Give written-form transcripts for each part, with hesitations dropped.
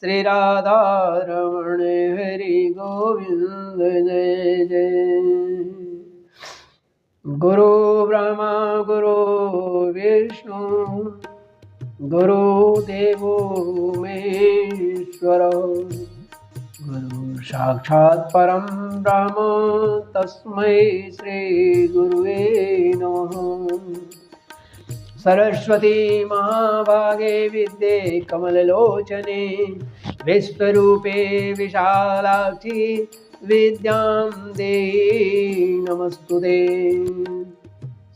श्री राधा रमण हरि गोविंद जय जय। गुरु ब्रह्मा गुरु विष्णु गुरुदेवो महेश्वर गुरु साक्षात् परं ब्रह्म तस्मै श्री गुरुवे नमः। सरस्वती महाभागे विद्ये कमललोचने विश्वरूपे विशालाक्षी विद्यां देहि नमस्तुते।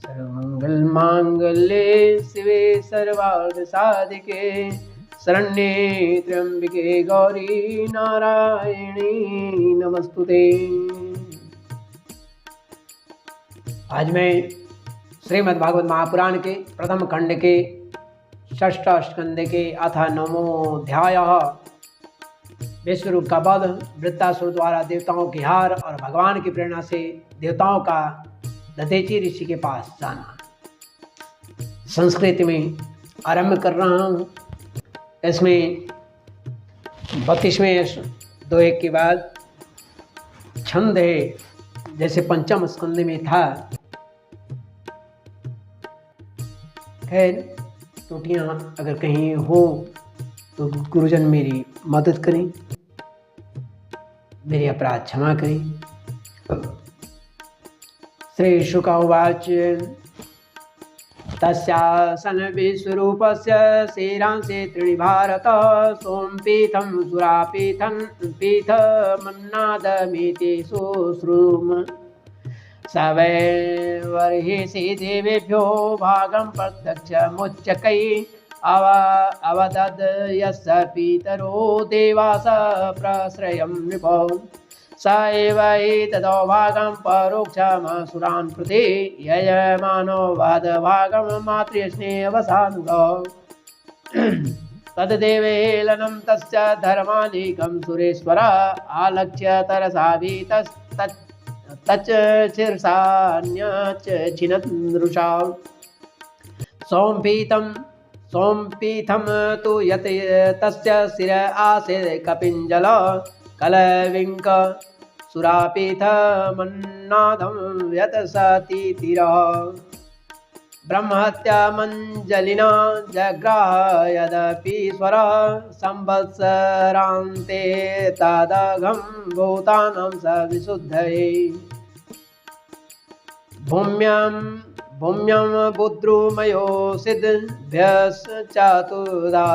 सर्वमङ्गलमाङ्गल्ये शिवे सर्वार्थसाधिके शरण्ये त्र्यंबके गौरी नारायणी नमस्तुते। आज मैं श्रीमद्भागवत महापुराण के प्रथम खंड के षष्ठ स्कंद के अथ नवमोऽध्याय विश्वरूप का वध, वृत्तासुर द्वारा देवताओं की हार और भगवान की प्रेरणा से देवताओं का दधेची ऋषि के पास जाना। संस्कृत में आरंभ कर रहा हूँ। इसमें 32वें दोहे के बाद छंद है, जैसे पंचम स्कंद में था। खैर, त्रुटियाँ अगर कहीं हो तो गुरुजन मेरी मदद करें, मेरे अपराध क्षमा करें। श्री शुक उवाच तस्यासन विश्वरूपस्य शेरांसे त्रीणि भारत सोमपीठं सुरापीठं पीठमन्नादमिति शुश्रूम स वै वर्हिषि देवेभ्यो भागं प्रत्यक्षमुच्चकैः अवदद् यस्य पितरो देवास प्रश्रयं नृपो स एव हि ततो भागं परोक्षमसुरान् प्रति यजमानो वधभागं मातृस्नेहवशानुगो तद्देवेलनं तस्य धर्मादिकं सुरेश्वर आलक्ष्य तरसाभितस्तच्च शीर्षान्यच्च छिन्नदृशा सोमपीठं तु यत् तस्य शिर आसीत् कपिञ्जल कलविङ्क सुरापीठमन्नादं यत् सतीतिरः ब्रह्महत्यामञ्जलिना जग्राह यदपीश्वरः संवत्सरान्ते तदघं भूतानां स विशुद्धये भूम्यां बुद्रुमयो सिद्ध्यश्चातुर्धा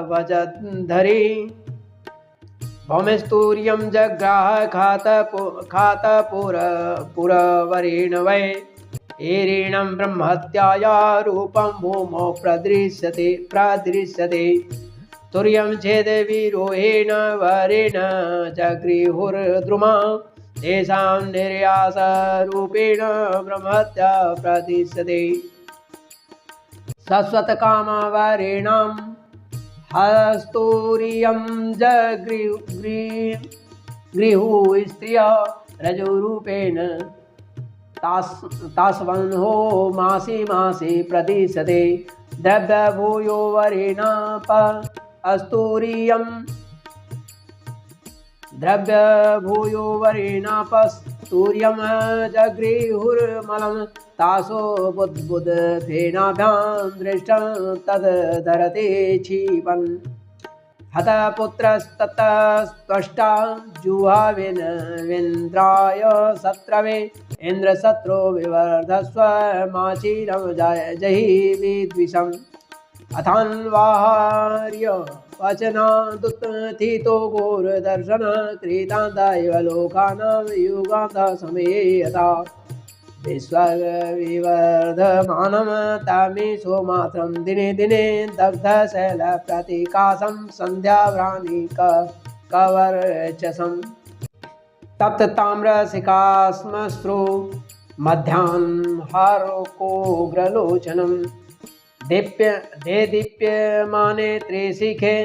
व्यवजद्धरी भौमस्तूर्यं जग्राह खातपुरवरेण वै एरेणं ब्रह्महत्याया रूपं भूमौ प्रदृश्यते तुर्यं चेद्विरोहेण वरेण जगृहुर्द्रुमा तेषां निर्यासरूपेण ब्रह्महत्या प्रदृश्यते शाश्वतकामवरेणां हस्तूर्यं जगृहुः स्त्रिया रजोरूपेण तास्वन्हो मासे प्रदिशते द्रव्यभूयो वरेणाप अस्तूर्यं द्रव्यभूयो वरेणापस्तूर्यं जगृहुर्मलं तासो बुद्बुद्धेनाभ्यां दृष्टं तद्धरते क्षिपन् हतपुत्रस्ततस्त्वष्टा जुहावेन्द्राय शत्रवे इन्द्रशत्रो विवर्धस्व माचीरं जहि विद्विषम् अथान्वाहार्य वचनादुत्थितो घोरदर्शन कृतान्त इव लोकानां युगान्तसमये यथा विश्वविवर्धमानं तामेषु मात्रं दिने दिने दग्धशैलप्रतिकाशं सन्ध्याव्राणिकवर्चसं तप्तताम्रशिखाश्मश्रु मध्याह्नहारोकोग्रलोचनं दीप्यमाने त्रिशिखे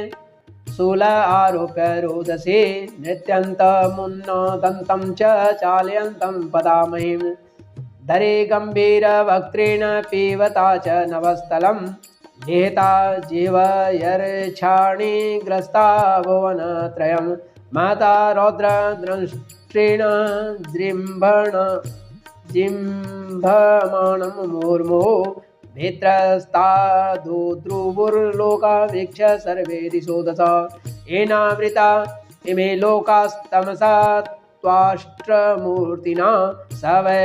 शूल आरोप्य रोदसे नृत्यन्तमुन्नदन्तं च चालयन्तं पदामहिं धरे गम्भीरवक्त्रेण पीबता च नवस्थलं निहता जीवयर्क्षाणि ग्रस्ता भुवनत्रयं माता रौद्रदंष्ट्रेण जिम्भमाणं मुर्मुः भित्रस्तादुद्रुवुर्लोका वीक्ष्य सर्वे दिशो दश येनावृता इमे लोकास्तमसा त्वाष्ट्रमूर्तिना स वै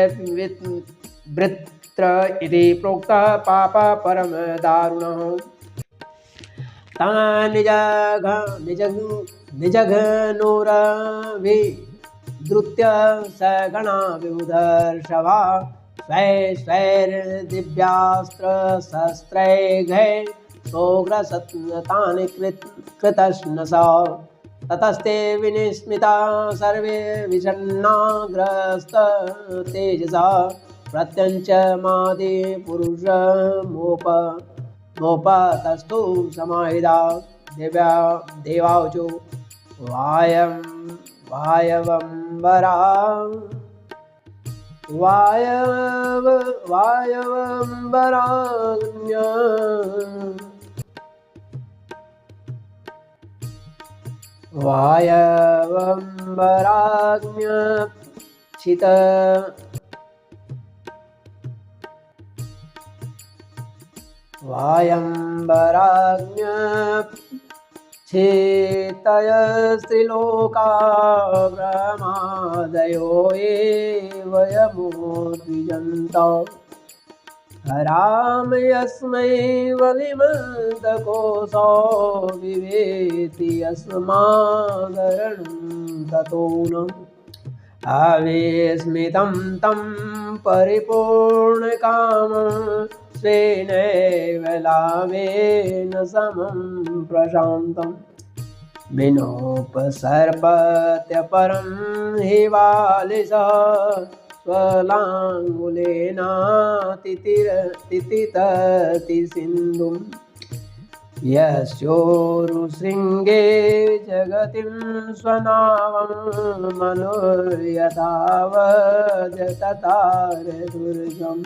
वृत्र इति प्रोक्तः पाप परम दारुणः निजघनोरभिद्रुत्य सगणा विबुधर्षभा स्वैर्दिव्यास्त्रशस्त्रैर्घै सोग्रसतानि कृतश्नसा ततस्ते विनिस्मिता सर्वे विषण्णाग्रस्ततेजसा प्रत्यञ्चमादि पुरुषमोपतस्तु समाहिता देवावचो वायवंबरा वायवंबराज्ञ वायवंबराज्ञ वायंबराज्ञ चेतयस्त्रिलोका ब्रह्मादयो एव यमोद्विजन्तो हराम यस्मै वलिमन्तकोऽसौ विवेति यस्मादरणं ततो न आविस्मितं तं परिपूर्णकामं स्वेनैव लाभेन समं प्रशान्तं विनोपसर्पत्यपरं हि वालिसः स्वलाङ्गुलेनातितितति सिन्धुं यस्योरुशृङ्गे जगतिं स्वनावं मनुर्यथावजततारदुर्गम्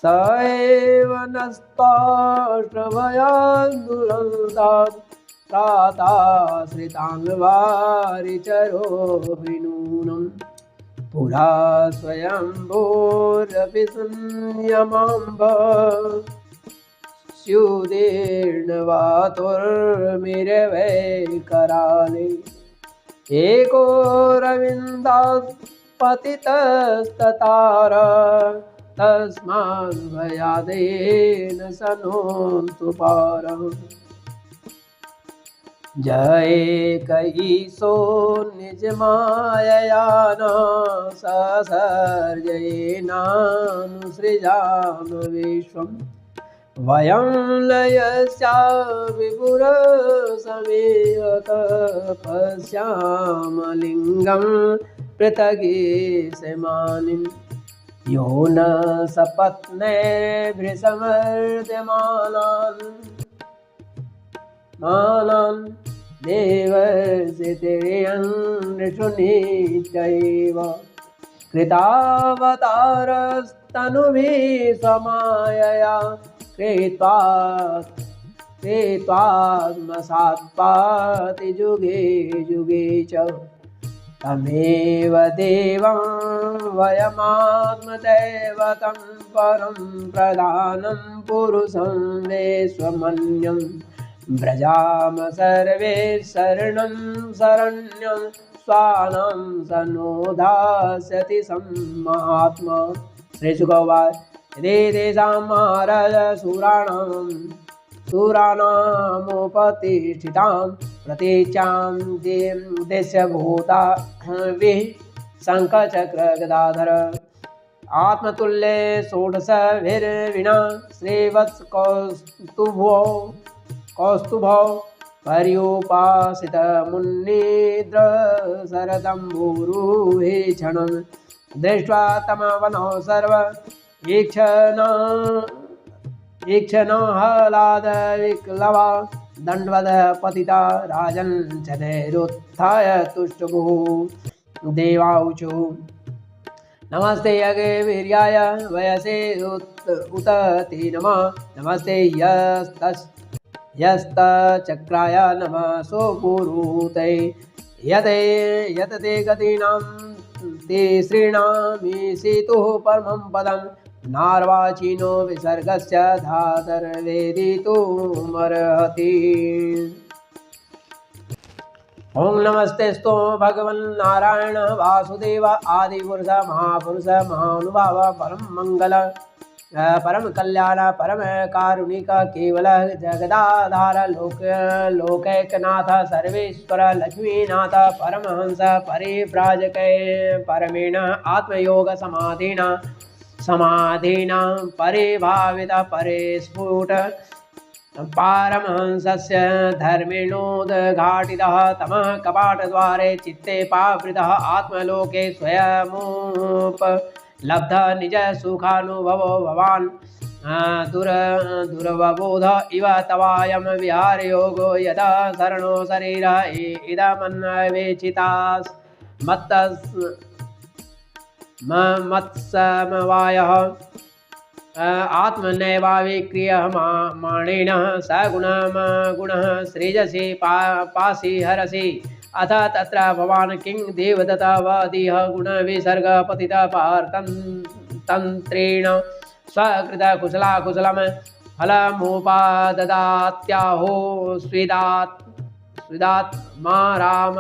स एव नस्ताष्ट्रभयान्दुरन्तात् त्राताश्रिताङ्गवारिचरो विनूनम् पुरा स्वयंभूरपि शून्यमाम्ब स्युदीर्णवातुर्मिरवै कराले एको रविन्दात् पतितस्ततार तस्माद्भयादेन सनोतु पारः जय कईसो निज मायया न ससर्जयेनानुसृजाम विश्वम् वयं लयस्या विपुरसमेव पश्याम लिङ्गं पृथगीशमानिम् यो न सपत्नैर्भृशमर्द्यमानान् देवर्षितिर्यन्नृषुनित्यैव कृतावतारस्तनुभिः स्वमायया कृत्वात्मसात्पाति जुगे जुगे च तमेव देवं वयमात्मदैवतं परं प्रधानं पुरुषं विश्वमन्यम् व्रजाम सर्वे शरणं शरण्यं स्वानं सनोदास्यति सम्मात्मा। श्री शुकवाच यदि तेषां महाराज सुराणामुपतिष्ठितां प्रतीचां देशभूता शङ्खचक्रगदाधर आत्मतुल्ये षोडशभिर्विना श्रीवत्स कौस्तुभौ पर्युपासित मुन्निद्र शरदम्बुरुहे क्षणं दृष्ट्वा तमवनौ सर्व ईक्षणहलाद विक्लवा दण्डवद पतिता राजन् चतुरुत्थाय तुष्टुभुः देवाऊचु नमस्ते यज्ञ वीर्याय वयसे उतति नमः। नमस्ते यस्तचक्राय नमः सोपुरुते यते गतीनां तिसृणामीशितुः परमं पदं नार्वाचीनो विसर्गस्य धातर्वेदितुमर्हति। ओं नमस्तेस्तु भगवन् नारायण वासुदेव आदिपुरुष महापुरुष महानुभाव परम मंगल परम कल्याण परम कारुणिक केवल जगदाधार लोकैकनाथ सर्वेश्वर लक्ष्मीनाथ परमहंस परिव्राजक परमेण आत्मयोग समाधिना परिभावित परिस्फुट पारमहंसस्य धर्मेणोद्घाटितः तमः कपाटद्वारे चित्ते पावृतः आत्मलोके स्वयमुपलब्ध निजसुखानुभवो भवान् दुर्वबोध इव तवायं विहारयोगो यदा शरणो शरीरः इदमन्वेचितास्मत्समवायः आत्मनैवाविक्रियमाणेन सगुणः सृजसि पासि हरसि अथ तत्र भवान् किं देवदत्तवदीह गुणविसर्गपतितः पारतन्त्रेण स्वकृतकुशलं फलमुपाददात्याहो स्विदात्मा राम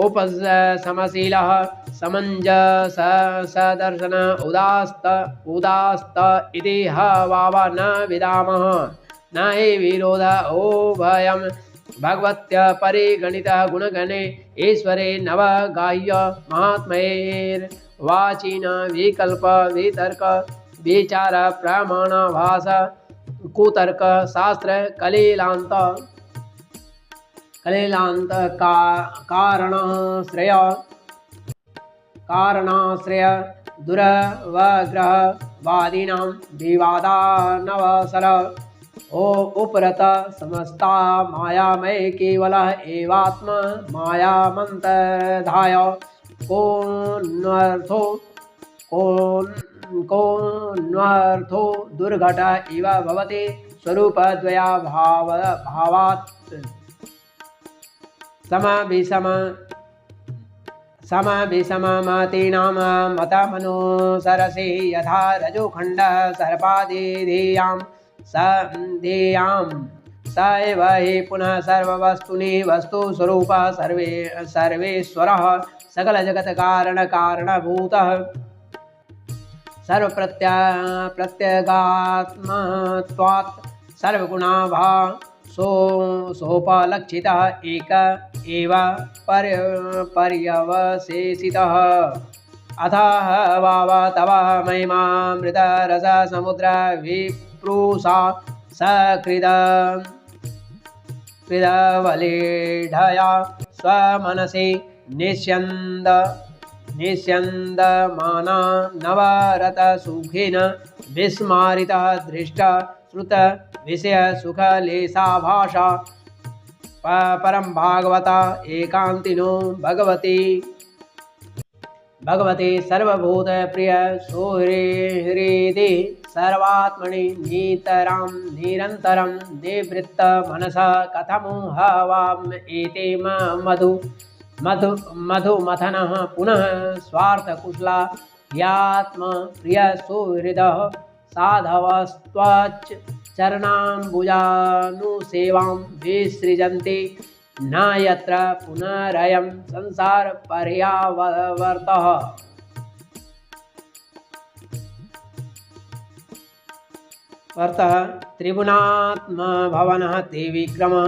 उपशमशीलः समञ्जस सदर्शन उदास्त इति हवाव न विदामः न हि विरोध भयं भगवत्य परिगणितः गुणगणे ईश्वरे नवगाह्य महात्मैर्वाचिन विकल्प वितर्क विचार प्रमाणभास कुतर्क शास्त्र कलिलान्त कारणाश्रय दुरवग्रहवादिनां विवादानवसर उपरत समस्ता मायामय केवल एवात्म मायामन्तर्धाय कोऽन्वर्थो दुर्घट इव भवति स्वरूपद्वया भावात् समविषममतीनां मतमनुसरसि यथा रजोखण्ड सर्पादिधेयां स एव हि पुनः सर्ववस्तुनि वस्तुस्वरूप सर्वेश्वरः सकलजगत्कारणकारणभूतः सर्वप्रत्यगात्मत्वात् सर्वगुणाभाव सोपलक्षितः एक एव पर्यवशेषितः अथः वाव तव महिमामृतरस समुद्र विप्रूषा सकृदवलेढया स्वमनसि निष्यन्दमाना नवरतसुखेन विस्मारितः दृष्ट श्रुत विषय सुखलेशाभाषा परम भागवता एकांतिनो भगवती सर्वभूत प्रिय सुहृदि सर्वात्मनि निरन्तरं निवृत्त मनसा कथमुहवाम एते मधुमथनः पुनः स्वार्थकुशला यात्म प्रिय सुहृदः साधवस्त्वच् चरणाम्बुजानुसेवां विसृजन्ति न यत्र पुनरयं संसार पर्यावर्तः त्रिगुणात्मभवनः त्रिविक्रमः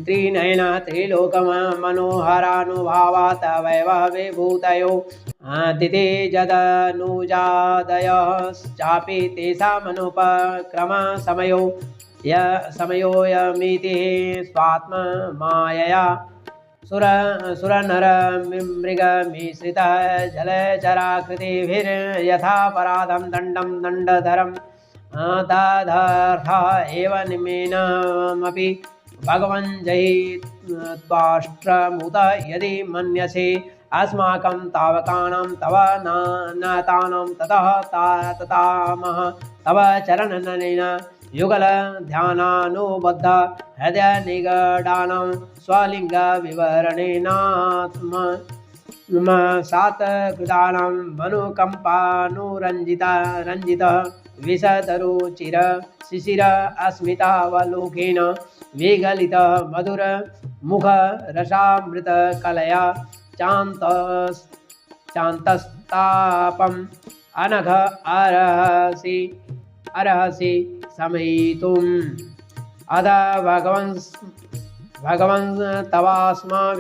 त्रिनयन त्रिलोकमनोहरानुभावा तवैव विभूतयो दितिजदनुजादयश्चापि तेषामनुपक्रमसमयो समयोऽयमिति स्वात्ममायया सुरनरमृगमिश्रितः जलचराकृतिभिर्यथापराधं दण्डं दण्डधरं तदर्था एव निमेनमपि भगवन् जयि त्वाष्ट्रमुत यदि मन्यसे अस्माकं तावकानां तव नातानां ततः ततामः तव चरणनलिन युगल ध्यानानुबद्ध हृदय निगडानां स्वलिंग विवरणेनात्म सातकृतानां मनुकम्पानुरञ्जिता रञ्जित विशतरुचिर शिशिर अस्मितावलोकेन विगलित मधुर मुख रसामृत कलया चान्तस्तापम् अनघ अर्हसि शमयितुम् अध भगवन् तवास्माभिरखिल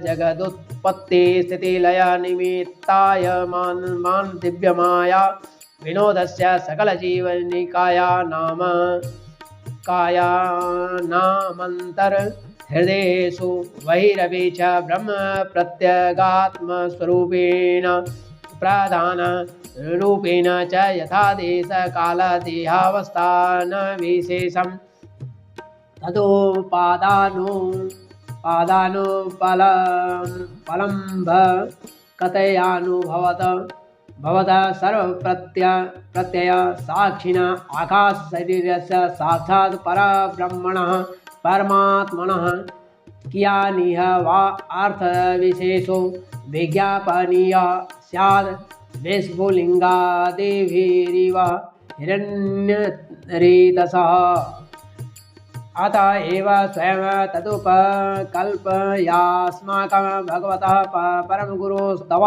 जगदुत्पत्ति स्थितिलय निमित्ताय मान दिव्यमाया विनोदस्य सकल जीवनिकाया नामान्तर हृदयेषु बहिरपि च ब्रह्म प्रत्यगात्मस्वरूपेण प्रधान रूपेण च यथा देश काल देहावस्थान विशेषं तदुपादानुपलम्भ कथयानुभवत भवतः सर्वप्रत्यय साक्षिण आकाश शरीरस्य साक्षात् परब्रह्मणः परमात्मनः कियानिह वा अर्थविशेषो विज्ञापनीय स्याद् विस्फुलिङ्गादिभिरिव हिरण्यरेतसः अत एव स्वयं तदुपकल्पयास्माकं भगवतः परमगुरोस्तव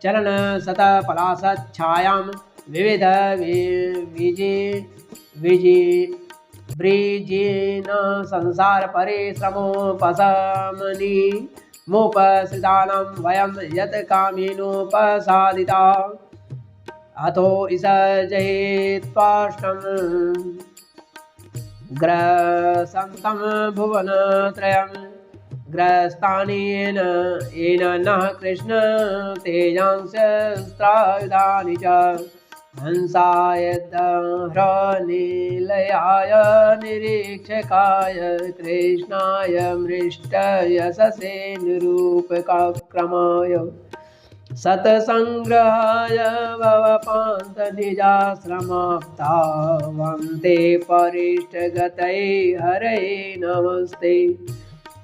चरणशतपलाशच्छायां विविध वृजिन संसार परिश्रमोपशमनि मुपसृतानां वयं यत् कामिनोपसादिता अथो इसजयेत्वाष्टं ग्रसन्तं भुवनत्रयं ग्रस्तानेन येन नः कृष्ण तेजांस्त्रायुधानि च हंसाय दह्रनिलयाय निरीक्षकाय कृष्णाय मृष्टयशसे निरूपक्रमाय सत्संग्रहाय भवपान्तनिजाश्रमाप्ता वन्दे परिष्टगतये हरये नमस्ते।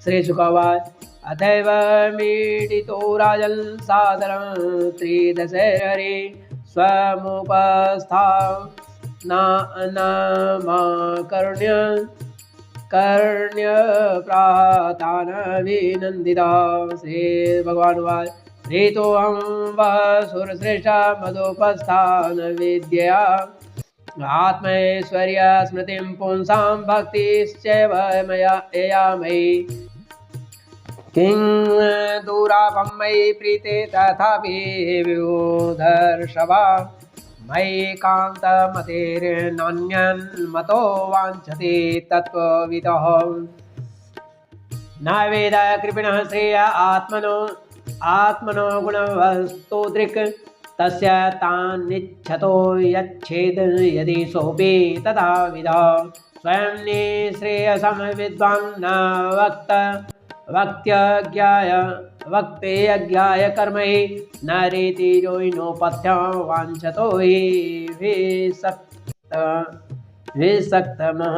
श्री शुकवाच अथैव मीडितो राजन् सादरं त्रिदशहरे कर्ण्य प्रातानभिनन्दिता। श्री भगवान् उवाच ऋतोऽहं वसुरश्रेष्ठ मदोपस्थान विद्यया आत्मैश्वर्य स्मृतिं पुंसां भक्तिश्चैव मया एयामयि किं दूरापं मयि प्रीते तथापि विदर्शवा मयि कान्तमतिर्नान्यन्मतो वाञ्छति तत्त्वविदः न वेद कृपिणः श्रेय आत्मनो गुणवस्तुदृक् तस्य तान्निच्छतो यच्छेद यदि सोऽपि तथा विदः स्वयं निःश्रेयसं विद्वान् न वक्तेयज्ञाय कर्महि न रीतिरोहिणोपथ्यं वाञ्छतो हि विसक्तमः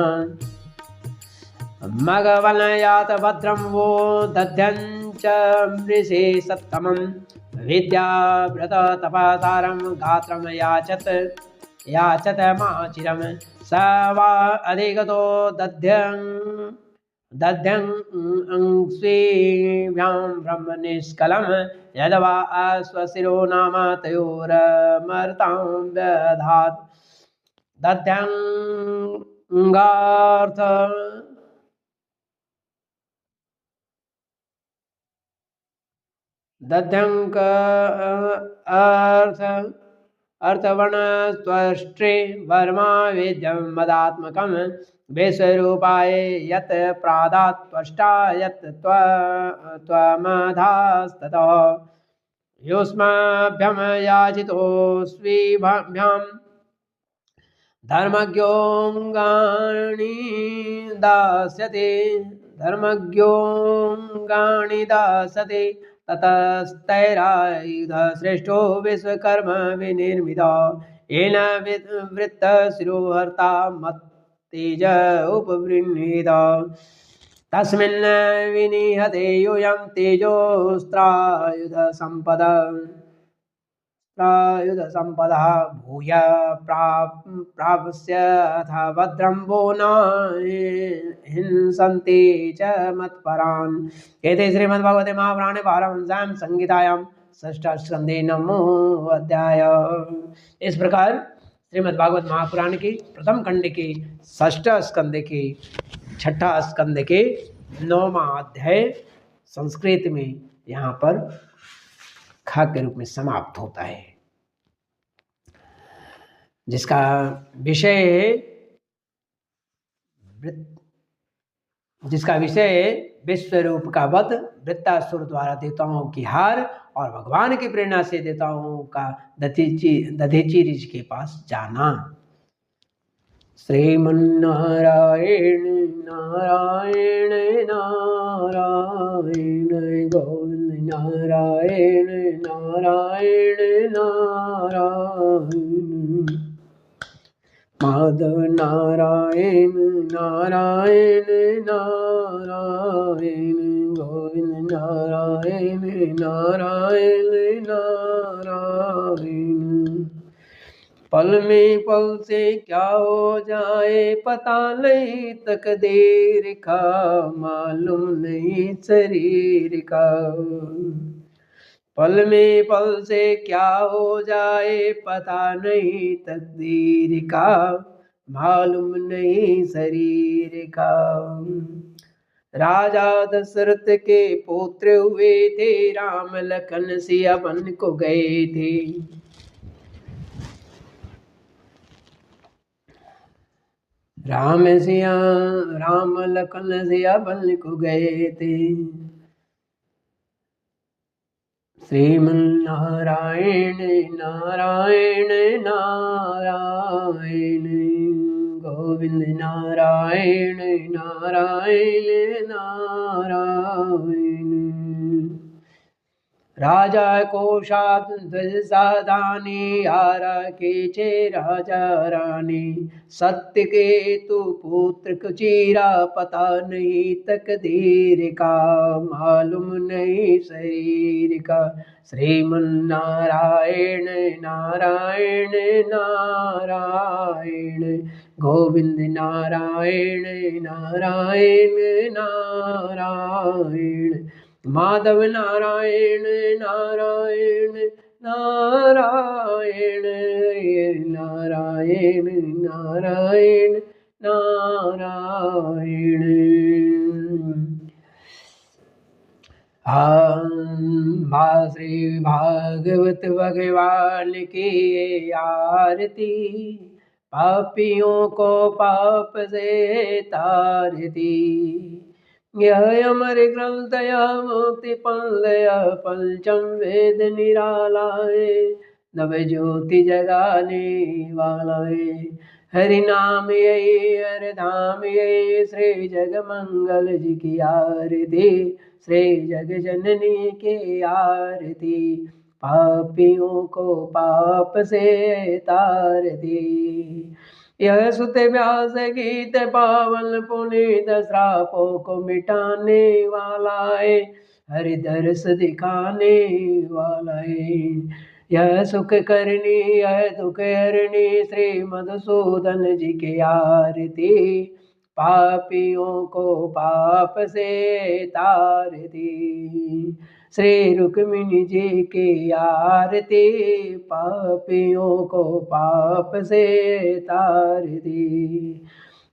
मघवलयात भद्रं वो दध्यं च मृषे सत्तमं विद्याव्रत तपसारं गात्रं याचत माचिरं स वा अधिगतो दध्यं स्वीभ्यां ब्रह्म निष्कलं यद्वा स्वशिरो नाम तयोरमर्तां व्यधात् दध्यङ्गार्थ दध्यङ्क अर्थवर्णस्त्वष्ट्रे वर्मा वेद्यं मदात्मकं विश्वरूपाय यत् प्रादात् त्वष्टा यत् त्वमधास्ततः युष्माभ्यं याचितोऽस्विभ्यां धर्मज्ञोऽङ्गानि दास्यते धर्मज्ञो गाणि दासते ततस्तैरायुध श्रेष्ठो विश्वकर्म विनिर्मित येन वृत्तशिरोहर्ता मत्तेज उपगृह्णीत तस्मिन् विनिहते यूयं तेजोस्त्रायुध संपदः भूय प्राप्स्यथ भद्रं वो न हिंसन्ति च मत्परान्। एते श्रीमद्भगवते महापुराणे पारमहंस्यां संहितायां षष्ठस्कन्धे नमो अध्याय। इस प्रकार श्रीमद्भागवत महापुराण की प्रथम खंड के षष्ठ स्कंद के छठा स्कंद के 9वां अध्याय संस्कृत में यहाँ पर खा के रूप में समाप्त होता है, जिसका विषय है विश्वरूप का वध, वृत्तासुर द्वारा देवताओं की हार और भगवान की प्रेरणा से देवताओं का दधीचि ऋषि के पास जाना। श्रीमन्नारायण नारायण नारायण गोविंद नारायण नारायण नारायण माधव नारायण नारायण नारायण गोविंद नारायण नारायण नारायण। पल में पल से क्या हो जाए पता नहीं, तकदीर का मालूम नहीं शरीर का। पल में पल से क्या हो जाए पता नहीं, तकदीर का मालूम नहीं शरीर का। राजा दशरथ के पुत्र हुए थे, राम लखन सिया बन को गए थे। राम लखन सिया बन को गए थे। श्रीमन्नारायण नारायण नारायण गोविंद नारायण नारायण नारायण। राजा को ध्वज साधानी आरा के चे राजा रानी। सत्य के तू पुत्र को चीरा पता नहीं, तकदीर का मालूम नहीं शरीर का। श्रीमन्नारायण नारायण नारायण गोविंद नारायण नारायण नारायण माधव नारायण नारायण नारायण नारायण नारायण नारायण। श्री भागवत भगवान की आरती, पापियों को पाप से तारती। यह अमर ग्रंथ मुक्ति पंलय पंचम वेद निरालाए, नव ज्योति जगाने वालाए। हरि नाम यही हर धाम यही, श्री जग मंगल जी की आरती, श्री जग जननी की आरती। पापियों को पाप से तारती। यह सुत व्यास गीत पावन पुनीत श्रापों को मिटाने वाला है, हरि दर्श दिखाने वाला है। यह सुख करनी यह दुख हरणी, श्री मधुसूदन जी की आरती। पापियों को पाप से तारती, श्री रुक्मिणी जी की आरती। पापियों को पाप से तारती।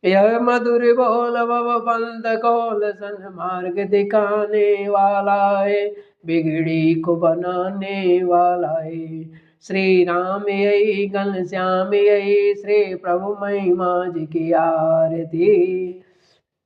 यह मधुर बोल भव पंथ कोल सन्मार्ग दिखाने वाला है, बिगड़ी को बनाने वाला है। श्री राम यही घनश्याम यही, श्री प्रभु महिमा जी की आरती।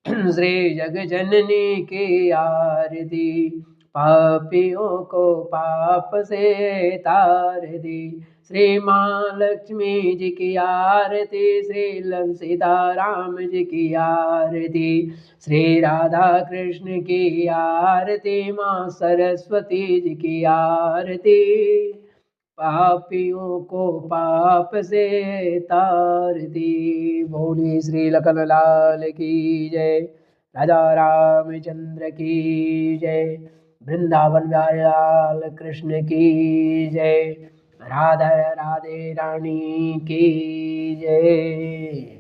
श्री जग जननी की आरती। पापियों को पाप से तार दी। श्री माँ लक्ष्मी जी की आरती, श्री सीताराम जी की आरती, श्री राधा कृष्ण की आरती, माँ सरस्वती जी की आरती। पापियों को पाप से तार दी। बोली श्री लखन लाल की जय, राजा रामचंद्र की जय, वृंदावन बिहारी लाल कृष्ण की जय, राधा राधे रानी की जय।